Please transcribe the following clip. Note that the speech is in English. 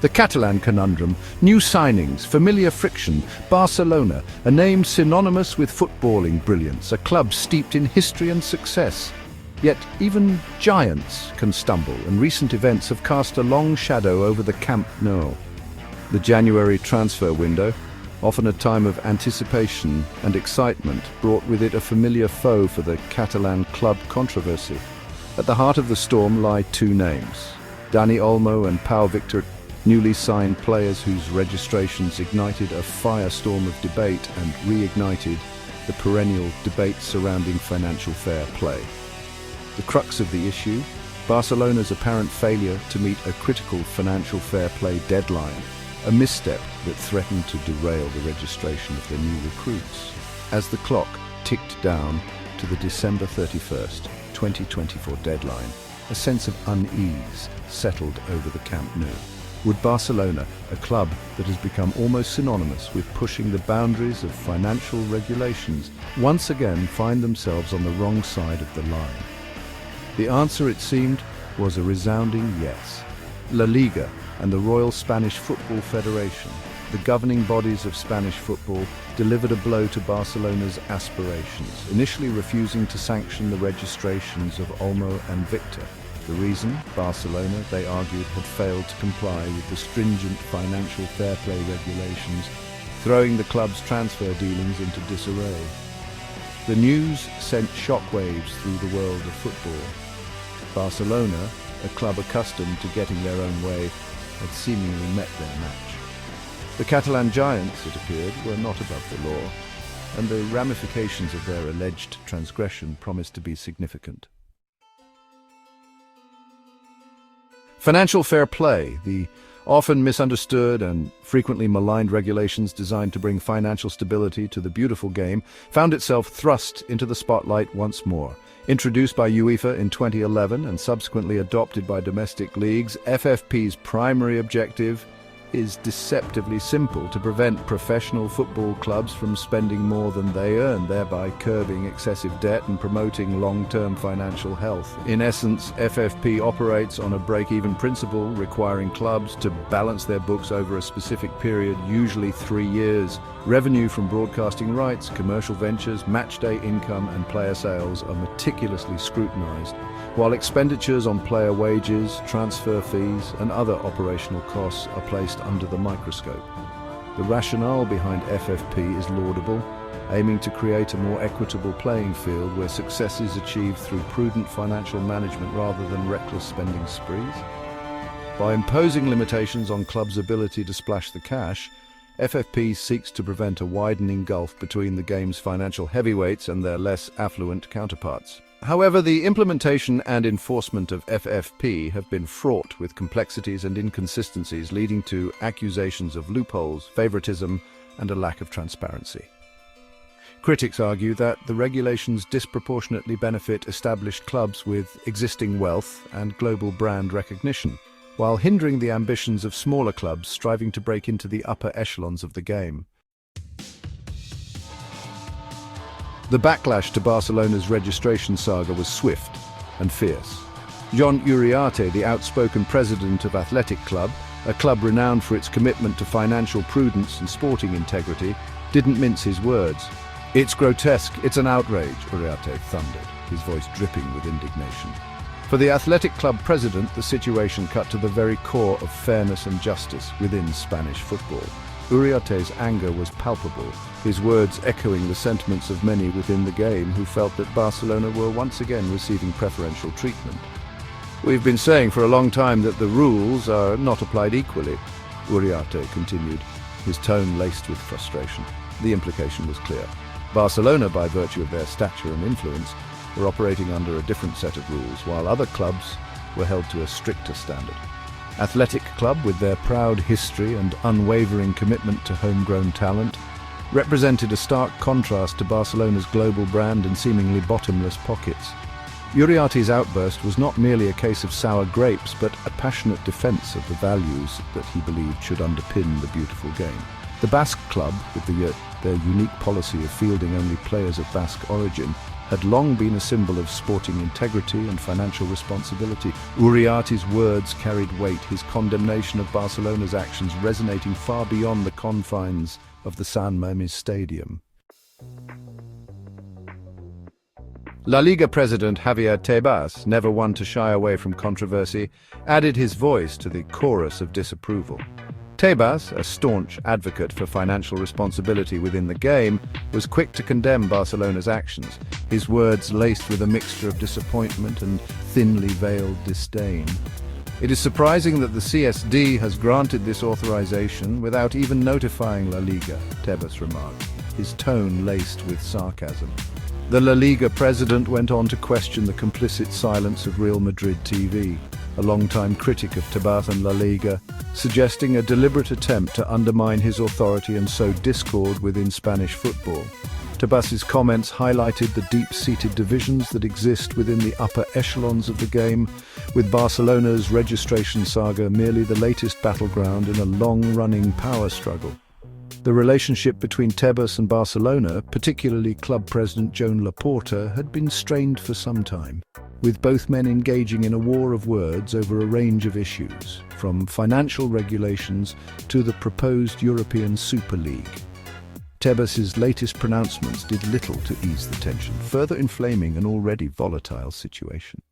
The Catalan conundrum, new signings, familiar friction, Barcelona, a name synonymous with footballing brilliance, a club steeped in history and success. Yet even giants can stumble, and recent events have cast a long shadow over the Camp Nou. The January transfer window, often a time of anticipation and excitement, brought with it a familiar foe for the Catalan club controversy. At the heart of the storm lie two names, Dani Olmo and Pau Victor, newly signed players whose registrations ignited a firestorm of debate and reignited the perennial debate surrounding financial fair play. The crux of the issue, Barcelona's apparent failure to meet a critical financial fair play deadline, a misstep that threatened to derail the registration of their new recruits. As the clock ticked down to the December 31st, 2024 deadline, a sense of unease settled over the Camp Nou. Would Barcelona, a club that has become almost synonymous with pushing the boundaries of financial regulations, once again find themselves on the wrong side of the line? The answer, it seemed, was a resounding yes. La Liga and the Royal Spanish Football Federation, the governing bodies of Spanish football, delivered a blow to Barcelona's aspirations, initially refusing to sanction the registrations of Olmo and Victor. The reason? Barcelona, they argued, had failed to comply with the stringent financial fair play regulations, throwing the club's transfer dealings into disarray. The news sent shockwaves through the world of football. Barcelona, a club accustomed to getting their own way, had seemingly met their match. The Catalan giants, it appeared, were not above the law, and the ramifications of their alleged transgression promised to be significant. Financial fair play, the often misunderstood and frequently maligned regulations designed to bring financial stability to the beautiful game, found itself thrust into the spotlight once more. Introduced by UEFA in 2011 and subsequently adopted by domestic leagues, FFP's primary objective is deceptively simple: to prevent professional football clubs from spending more than they earn, thereby curbing excessive debt and promoting long-term financial health. In essence, FFP operates on a break-even principle, requiring clubs to balance their books over a specific period, usually 3 years. Revenue from broadcasting rights, commercial ventures, matchday income and player sales are meticulously scrutinized, while expenditures on player wages, transfer fees and other operational costs are placed under the microscope. The rationale behind FFP is laudable, aiming to create a more equitable playing field where success is achieved through prudent financial management rather than reckless spending sprees. By imposing limitations on clubs' ability to splash the cash, FFP seeks to prevent a widening gulf between the game's financial heavyweights and their less affluent counterparts. However, the implementation and enforcement of FFP have been fraught with complexities and inconsistencies, leading to accusations of loopholes, favoritism, and a lack of transparency. Critics argue that the regulations disproportionately benefit established clubs with existing wealth and global brand recognition, while hindering the ambitions of smaller clubs striving to break into the upper echelons of the game. The backlash to Barcelona's registration saga was swift and fierce. Jon Uriarte, the outspoken president of Athletic Club, a club renowned for its commitment to financial prudence and sporting integrity, didn't mince his words. "It's grotesque, it's an outrage," Uriarte thundered, his voice dripping with indignation. For the Athletic Club president, the situation cut to the very core of fairness and justice within Spanish football. Uriarte's anger was palpable, his words echoing the sentiments of many within the game who felt that Barcelona were once again receiving preferential treatment. "We've been saying for a long time that the rules are not applied equally," Uriarte continued, his tone laced with frustration. The implication was clear. Barcelona, by virtue of their stature and influence, were operating under a different set of rules, while other clubs were held to a stricter standard. Athletic Club, with their proud history and unwavering commitment to homegrown talent, represented a stark contrast to Barcelona's global brand and seemingly bottomless pockets. Uriarte's outburst was not merely a case of sour grapes, but a passionate defense of the values that he believed should underpin the beautiful game. The Basque Club, with their unique policy of fielding only players of Basque origin, had long been a symbol of sporting integrity and financial responsibility. Uriarte's words carried weight, his condemnation of Barcelona's actions resonating far beyond the confines of the San Mamés Stadium. La Liga president Javier Tebas, never one to shy away from controversy, added his voice to the chorus of disapproval. Tebas, a staunch advocate for financial responsibility within the game, was quick to condemn Barcelona's actions, his words laced with a mixture of disappointment and thinly veiled disdain. It is surprising that the CSD has granted this authorization without even notifying La Liga, Tebas remarked, his tone laced with sarcasm. The La Liga president went on to question the complicit silence of Real Madrid TV, a longtime critic of Tebas and La Liga, suggesting a deliberate attempt to undermine his authority and sow discord within Spanish football. Tebas's comments highlighted the deep-seated divisions that exist within the upper echelons of the game, with Barcelona's registration saga merely the latest battleground in a long-running power struggle. The relationship between Tebas and Barcelona, particularly club president Joan Laporta, had been strained for some time, with both men engaging in a war of words over a range of issues, from financial regulations to the proposed European Super League. Tebas's latest pronouncements did little to ease the tension, further inflaming an already volatile situation.